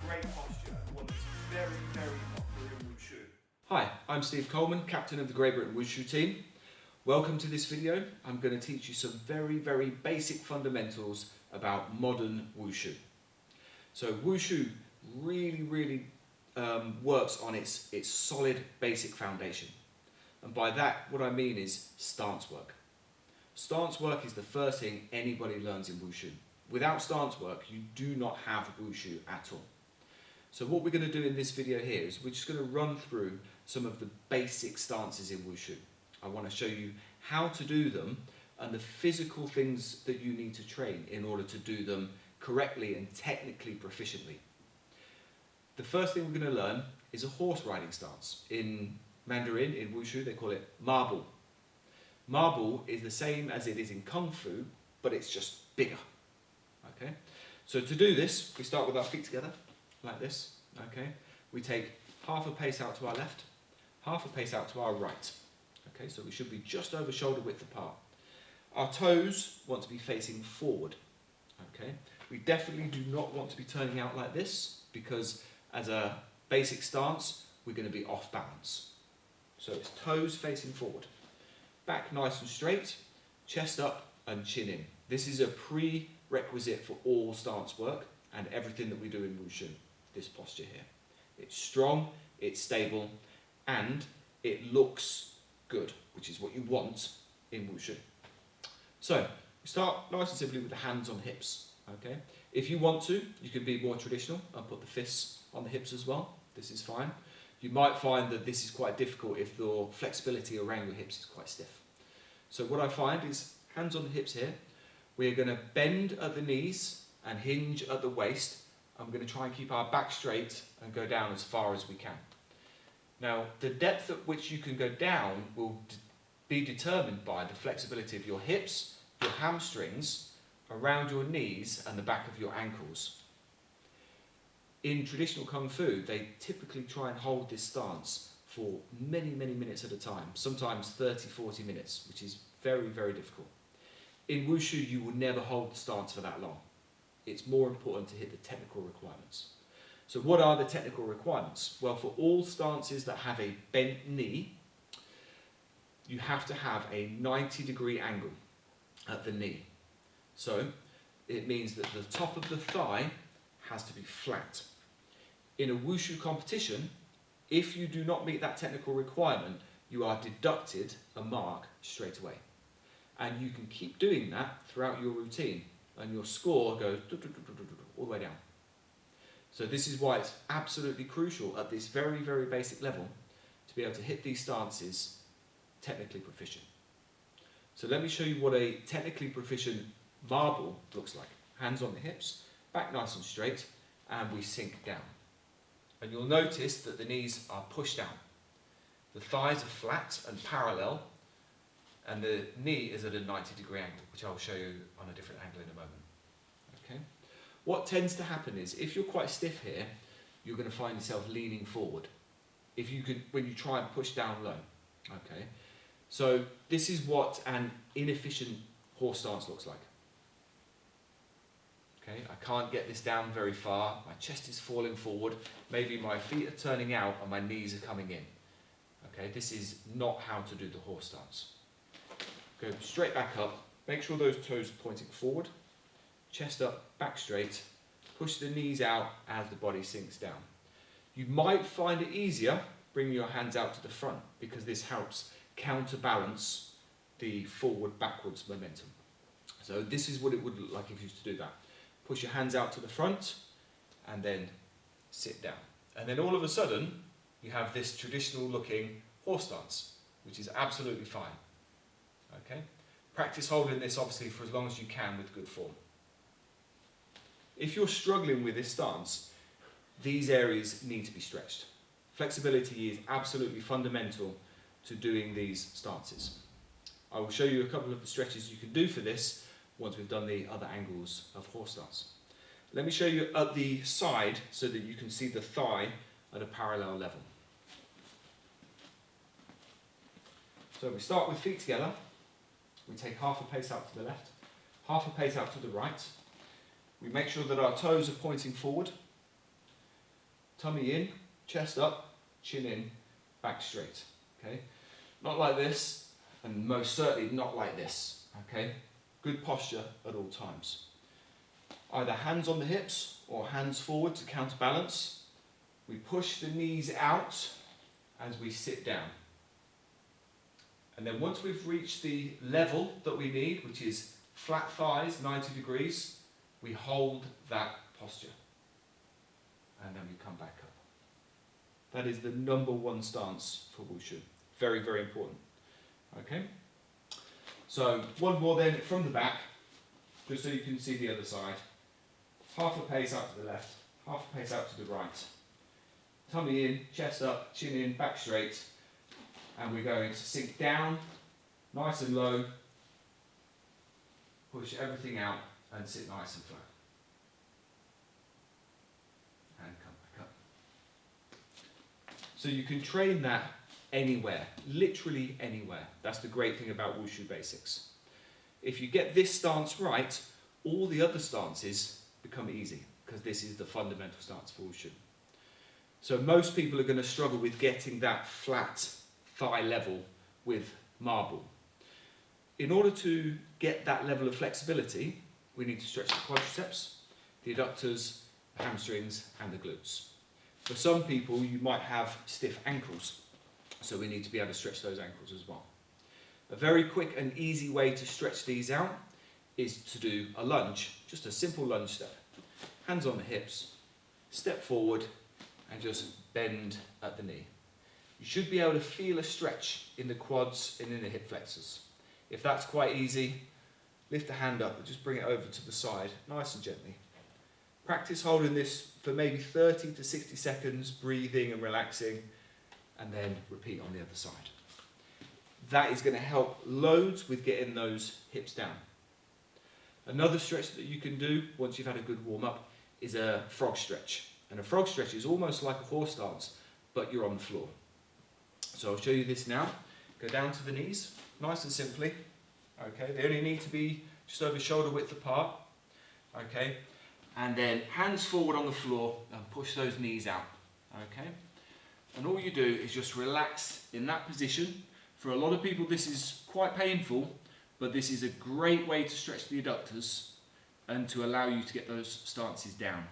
great posture and one that's very, very popular in Wushu. Hi, I'm Steve Coleman, captain of the Great Britain Wushu team. Welcome to this video. I'm going to teach you some very, very basic fundamentals about modern Wushu. So Wushu really works on its solid basic foundation. And by that, what I mean is stance work. Stance work is the first thing anybody learns in Wushu. Without stance work, you do not have Wushu at all. So what we're going to do in this video here is we're just going to run through some of the basic stances in Wushu. I want to show you how to do them and the physical things that you need to train in order to do them correctly and technically proficiently. The first thing we're going to learn is a horse riding stance. In Mandarin, in Wushu, they call it marble. Marble is the same as it is in Kung Fu, but it's just bigger. Okay? So to do this, we start with our feet together, like this. Okay? We take half a pace out to our left, half a pace out to our right. Okay? So we should be just over shoulder width apart. Our toes want to be facing forward. Okay? We definitely do not want to be turning out like this, because as a basic stance, we're going to be off balance. So it's toes facing forward. Back nice and straight, chest up and chin in. This is a prerequisite for all stance work and everything that we do in Wushu, this posture here. It's strong, it's stable, and it looks good, which is what you want in Wushu. So, we start nice and simply with the hands on hips. Okay? If you want to, you can be more traditional and put the fists on the hips as well. This is fine. You might find that this is quite difficult if your flexibility around your hips is quite stiff. So what I find is hands on the hips here. We're going to bend at the knees and hinge at the waist. I'm going to try and keep our back straight and go down as far as we can. Now, the depth at which you can go down will be determined by the flexibility of your hips, your hamstrings, around your knees and the back of your ankles. In traditional Kung Fu, they typically try and hold this stance for many minutes at a time, sometimes 30-40 minutes, which is very difficult. In Wushu, you will never hold the stance for that long. It's more important to hit the technical requirements. So what are the technical requirements? Well, for all stances that have a bent knee, you have to have a 90-degree angle at the knee. So it means that the top of the thigh has to be flat. In a Wushu competition, if you do not meet that technical requirement, you are deducted a mark straight away. And you can keep doing that throughout your routine, and your score goes all the way down. So this is why it's absolutely crucial at this very basic level to be able to hit these stances technically proficient. So let me show you what a technically proficient marble looks like. Hands on the hips, back nice and straight, and we sink down. And you'll notice that the knees are pushed down. The thighs are flat and parallel, and the knee is at a 90-degree angle, which I'll show you on a different angle in a moment. Okay? What tends to happen is, if you're quite stiff here, you're going to find yourself leaning forward. When you try and push down low. Okay? So this is what an inefficient horse stance looks like. Okay, I can't get this down very far, my chest is falling forward, maybe my feet are turning out and my knees are coming in. Okay, this is not how to do the horse stance. Go straight back up, make sure those toes are pointing forward, chest up, back straight, push the knees out as the body sinks down. You might find it easier bringing your hands out to the front, because this helps counterbalance the forward-backwards momentum. So this is what it would look like if you used to do that. Push your hands out to the front and then sit down. And then all of a sudden, you have this traditional looking horse stance, which is absolutely fine. Okay? Practice holding this obviously for as long as you can with good form. If you're struggling with this stance, these areas need to be stretched. Flexibility is absolutely fundamental to doing these stances. I will show you a couple of the stretches you can do for this once we've done the other angles of horse stance. Let me show you at the side so that you can see the thigh at a parallel level. So we start with feet together. We take half a pace out to the left, half a pace out to the right. We make sure that our toes are pointing forward. tummy in, chest up, chin in, back straight. Okay, not like this, and most certainly not like this. Okay, good posture at all times. Either hands on the hips or hands forward to counterbalance. We push the knees out as we sit down. And then once we've reached the level that we need, which is flat thighs, 90 degrees, we hold that posture. And then we come back up. That is the number one stance for Wushu. Very, very important. Okay? So one more then from the back, just so you can see the other side. Half a pace out to the left, half a pace out to the right. Tummy in, chest up, chin in, back straight. And we're going to sink down, nice and low. Push everything out and sit nice and flat. And come back up. So you can train that anywhere, literally anywhere. That's the great thing about Wushu basics. If you get this stance right, all the other stances become easy, because this is the fundamental stance for Wushu. So most people are going to struggle with getting that flat thigh level with marble. In order to get that level of flexibility, we need to stretch the quadriceps, the adductors, the hamstrings and the glutes. For some people you might have stiff ankles, so we need to be able to stretch those ankles as well. A very quick and easy way to stretch these out is to do a lunge, just a simple lunge step. Hands on the hips, step forward and just bend at the knee. You should be able to feel a stretch in the quads and in the hip flexors. If that's quite easy, lift the hand up and just bring it over to the side, nice and gently. Practice holding this for maybe 30 to 60 seconds, breathing and relaxing, and then repeat on the other side. That is going to help loads with getting those hips down. Another stretch that you can do once you've had a good warm-up is a frog stretch. And a frog stretch is almost like a horse stance, but you're on the floor. So I'll show you this now. Go down to the knees, nice and simply. Okay, they only need to be just over shoulder width apart. Okay, and then hands forward on the floor and push those knees out. Okay, and all you do is just relax in that position. For a lot of people this is quite painful, but this is a great way to stretch the adductors and to allow you to get those stances down.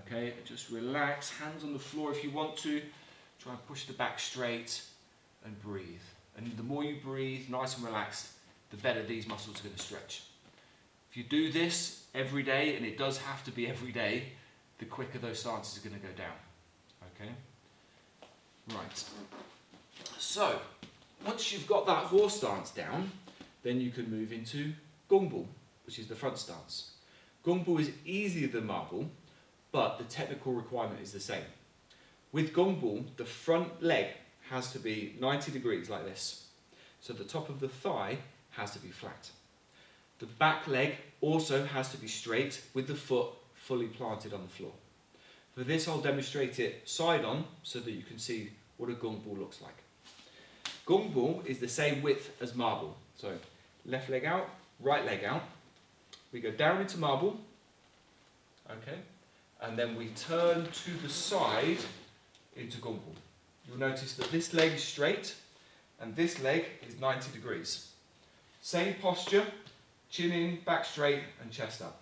Okay, just relax, hands on the floor if you want to. Try and push the back straight and breathe. And the more you breathe, nice and relaxed, the better these muscles are going to stretch. If you do this every day, and it does have to be every day, the quicker those stances are going to go down. Okay? Right. So, once you've got that horse stance down, then you can move into gongball, which is the front stance. Gongball is easier than marble, but the technical requirement is the same. With gongball, the front leg has to be 90 degrees like this. So the top of the thigh has to be flat. The back leg also has to be straight with the foot fully planted on the floor. For this I'll demonstrate it side on so that you can see what a gongball looks like. Gongball is the same width as marble. So left leg out, right leg out. We go down into marble, okay, and then we turn to the side into gongball. You'll notice that this leg is straight and this leg is 90 degrees. Same posture, chin in, back straight and chest up.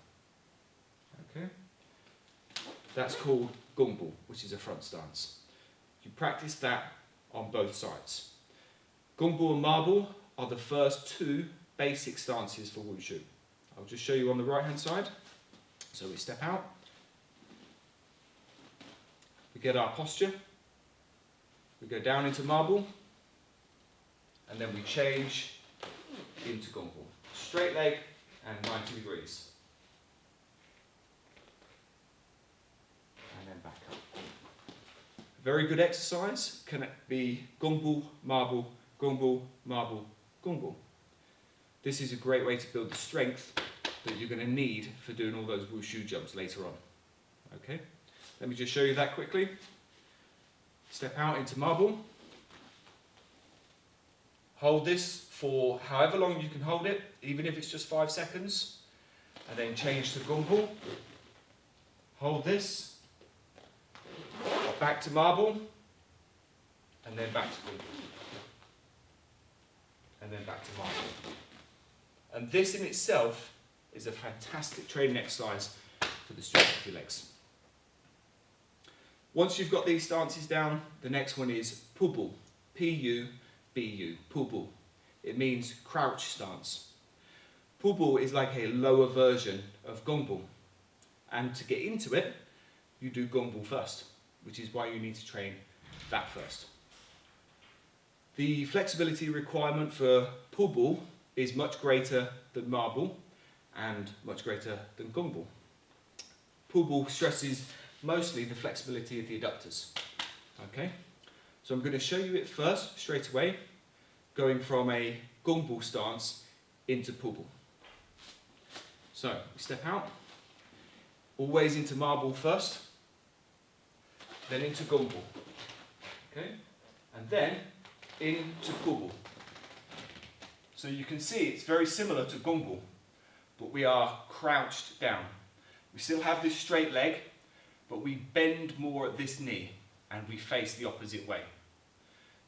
Okay, that's called gongball, which is a front stance. You practice that on both sides. Gongball and marble are the first two basic stances for Wushu. I'll just show you on the right hand side. So we step out, we get our posture, we go down into marble, and then we change into gongball. Straight leg and 90 degrees. And then back up. Very good exercise. Can it be gongball, marble, gongball, marble, gongball? This is a great way to build the strength that you're going to need for doing all those Wushu jumps later on. Okay, let me just show you that quickly. Step out into marble. Hold this for however long you can hold it, even if it's just 5 seconds, and then change to gongball. Hold this, back to marble, and then back to Gumbo. And then back to marble. And this in itself is a fantastic training exercise for the strength of your legs. Once you've got these stances down, the next one is Pubu. P-U-B-U, Pubu. It means crouch stance. Pubu is like a lower version of Gumbo. And to get into it, you do Gumbo first, which is why you need to train that first. The flexibility requirement for Pubu is much greater than marble and much greater than Gumbo. Pubu stresses mostly the flexibility of the adductors. Okay, so I'm going to show you it first straight away, going from a Gumbo stance into Pubu. So we step out, always into marble first, then into Gumbo. Okay, and then into Pubu. So you can see it's very similar to Gumbo, but we are crouched down. We still have this straight leg, but we bend more at this knee and we face the opposite way.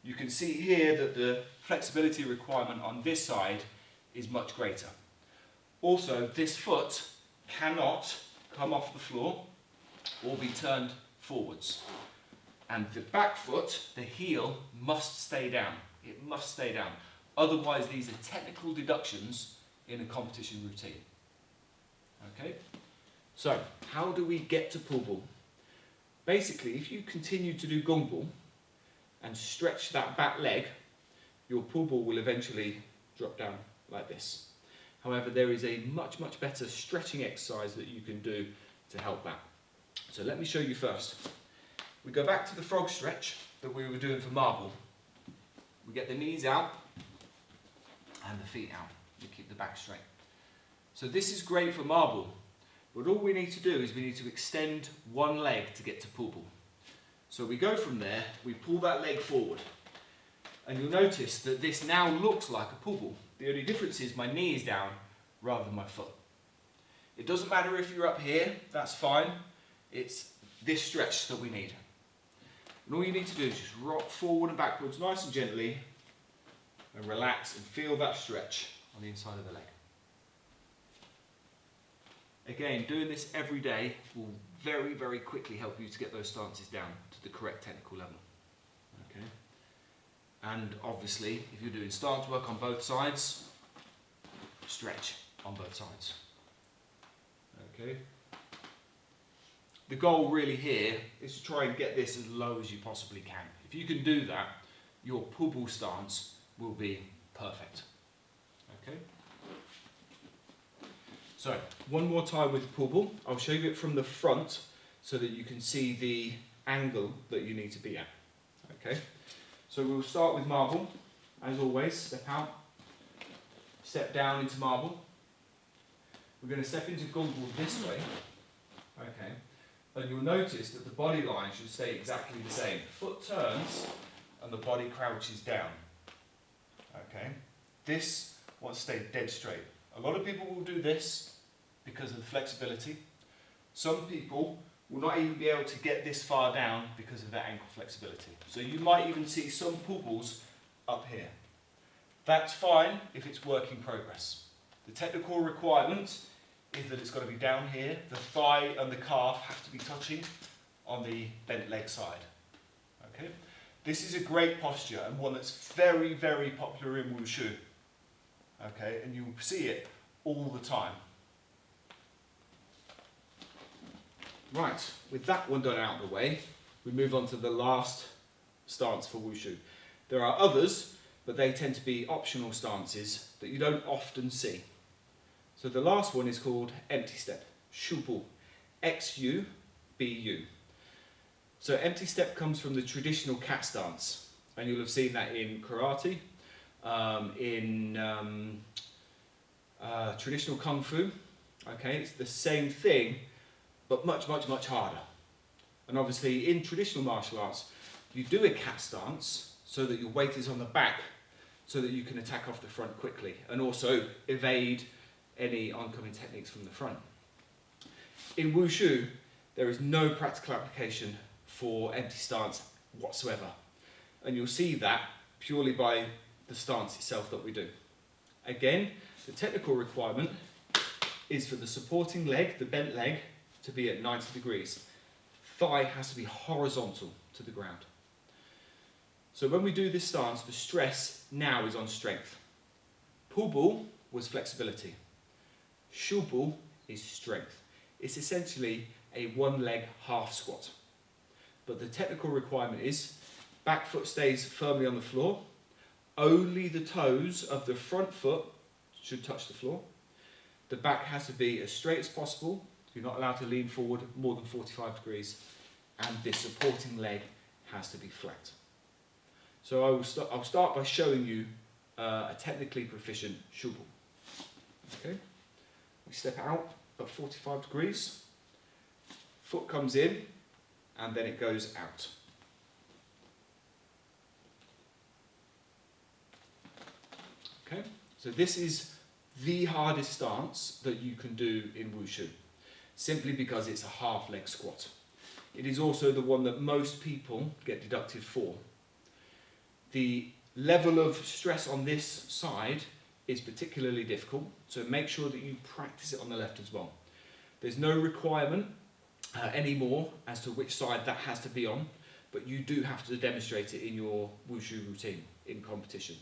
You can see here that the flexibility requirement on this side is much greater. Also, this foot cannot come off the floor or be turned forwards. And the back foot, the heel, must stay down. It must stay down. Otherwise, these are technical deductions in a competition routine. Okay? So, how do we get to Pubu? Basically, if you continue to do Gumbo and stretch that back leg, your Pubu will eventually drop down like this. However, there is a much, much better stretching exercise that you can do to help that. So let me show you first. We go back to the frog stretch that we were doing for marble. We get the knees out and the feet out. We keep the back straight. So this is great for marble, but all we need to do is we need to extend one leg to get to Pubu. So we go from there, we pull that leg forward, and you'll notice that this now looks like a Pubu. The only difference is my knee is down rather than my foot. It doesn't matter if you're up here, that's fine. It's this stretch that we need. And all you need to do is just rock forward and backwards nice and gently and relax and feel that stretch on the inside of the leg. Again, doing this every day will very, very quickly help you to get those stances down to the correct technical level. Okay. And obviously, if you're doing stance work on both sides, stretch on both sides. Okay. The goal really here is to try and get this as low as you possibly can. If you can do that, your Pubu stance will be perfect. Okay. So, one more time with Pubu. I'll show you it from the front so that you can see the angle that you need to be at. Okay. So we'll start with marble, as always. Step out, step down into marble. We're going to step into Gumbo this way. Okay. And you'll notice that the body line should stay exactly the same. The foot turns and the body crouches down. Okay. This wants to stay dead straight. A lot of people will do this because of the flexibility. Some people will not even be able to get this far down because of their ankle flexibility. So you might even see some Pubus up here. That's fine if it's work in progress. The technical requirement is that it's got to be down here. The thigh and the calf have to be touching on the bent leg side. Okay? This is a great posture and one that's very, very popular in Wushu. Okay? And you'll see it all the time. Right, with that one done out of the way, we move on to the last stance for Wushu. There are others, but they tend to be optional stances that you don't often see. So the last one is called empty step, Shubu, X-U-B-U. So empty step comes from the traditional cat stance, and you'll have seen that in karate, in traditional kung fu. Okay, it's the same thing, but much, much, much harder. And obviously in traditional martial arts, you do a cat stance so that your weight is on the back so that you can attack off the front quickly and also evade any oncoming techniques from the front. In Wushu, there is no practical application for empty stance whatsoever. And you'll see that purely by the stance itself that we do. Again, the technical requirement is for the supporting leg, the bent leg, to be at 90 degrees. Thigh has to be horizontal to the ground. So when we do this stance, the stress now is on strength. Pull ball was flexibility. Shoe ball is strength. It's essentially a one leg half squat. But the technical requirement is back foot stays firmly on the floor. Only the toes of the front foot should touch the floor. The back has to be as straight as possible. You're not allowed to lean forward more than 45 degrees. And this supporting leg has to be flat. So I'll start by showing you a technically proficient shoe ball. Okay. We step out at 45 degrees. Foot comes in and then it goes out. Okay. So this is the hardest stance that you can do in Wushu, simply because it's a half leg squat. It is also the one that most people get deducted for. The level of stress on this side is particularly difficult, so make sure that you practice it on the left as well. There's no requirement anymore as to which side that has to be on, but you do have to demonstrate it in your Wushu routine in competition.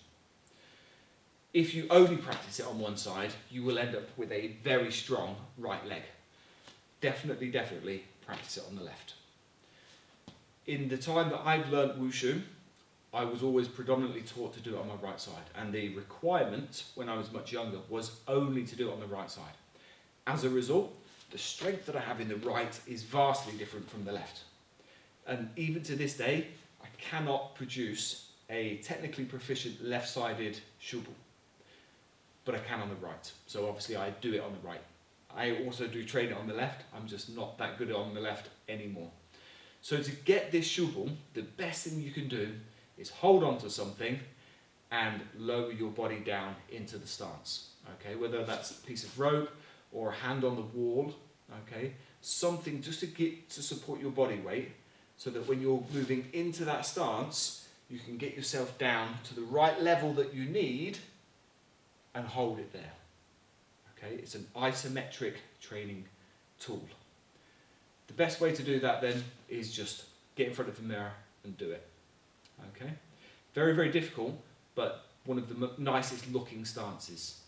If you only practice it on one side, you will end up with a very strong right leg. Definitely practice it on the left. In the time that I've learnt Wushu, I was always predominantly taught to do it on my right side, and the requirement when I was much younger was only to do it on the right side. As a result, the strength that I have in the right is vastly different from the left. And even to this day, I cannot produce a technically proficient left-sided shoe ball, but I can on the right. So obviously I do it on the right. I also do train it on the left. I'm just not that good on the left anymore. So to get this shoe ball, the best thing you can do is hold on to something and lower your body down into the stance. Okay, whether that's a piece of rope or a hand on the wall, okay, something just to support your body weight, so that when you're moving into that stance, you can get yourself down to the right level that you need and hold it there. Okay, it's an isometric training tool. The best way to do that then is just get in front of the mirror and do it. Okay, very difficult, but one of the nicest looking stances,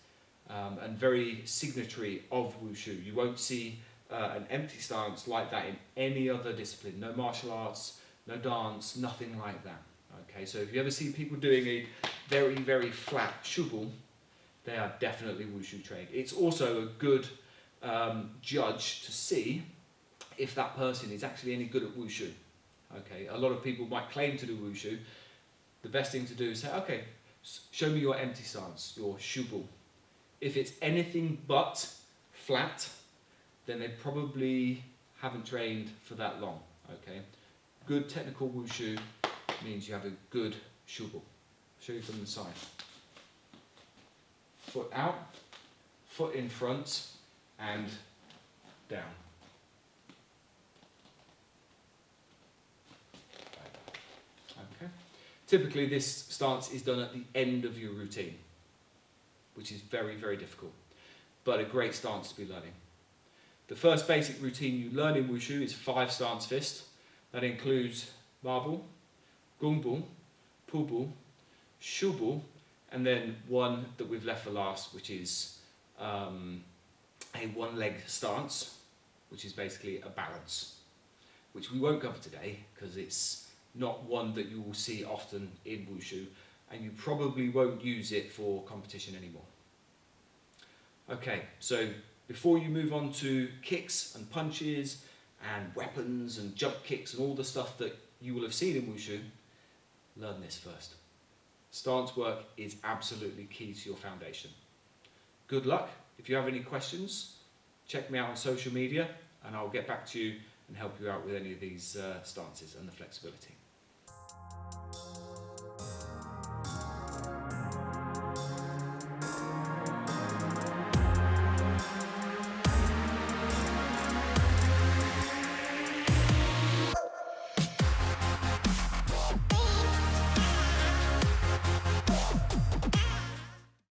and very signatory of Wushu. You won't see an empty stance like that in any other discipline. No martial arts, no dance, nothing like that. Okay, so if you ever see people doing a very flat shoe ball, they are definitely Wushu trained. It's also a good judge to see if that person is actually any good at Wushu. Okay, a lot of people might claim to do Wushu. The best thing to do is say, okay, show me your empty stance, your shoe ball. If it's anything but flat, then they probably haven't trained for that long. Okay, good technical Wushu means you have a good shoe ball. I'll show you from the side. Foot out, foot in front, and down. Okay. Typically this stance is done at the end of your routine, which is very difficult, but a great stance to be learning. The first basic routine you learn in Wushu is 5 stance fist. That includes marble, gungball, pull ball, shoe ball, and then one that we've left for last, which is a one leg stance, which is basically a balance, which we won't cover today because it's not one that you will see often in Wushu, and you probably won't use it for competition anymore. Okay, so before you move on to kicks and punches and weapons and jump kicks and all the stuff that you will have seen in Wushu, learn this first. Stance work is absolutely key to your foundation. Good luck. If you have any questions, check me out on social media and I'll get back to you and help you out with any of these stances and the flexibility.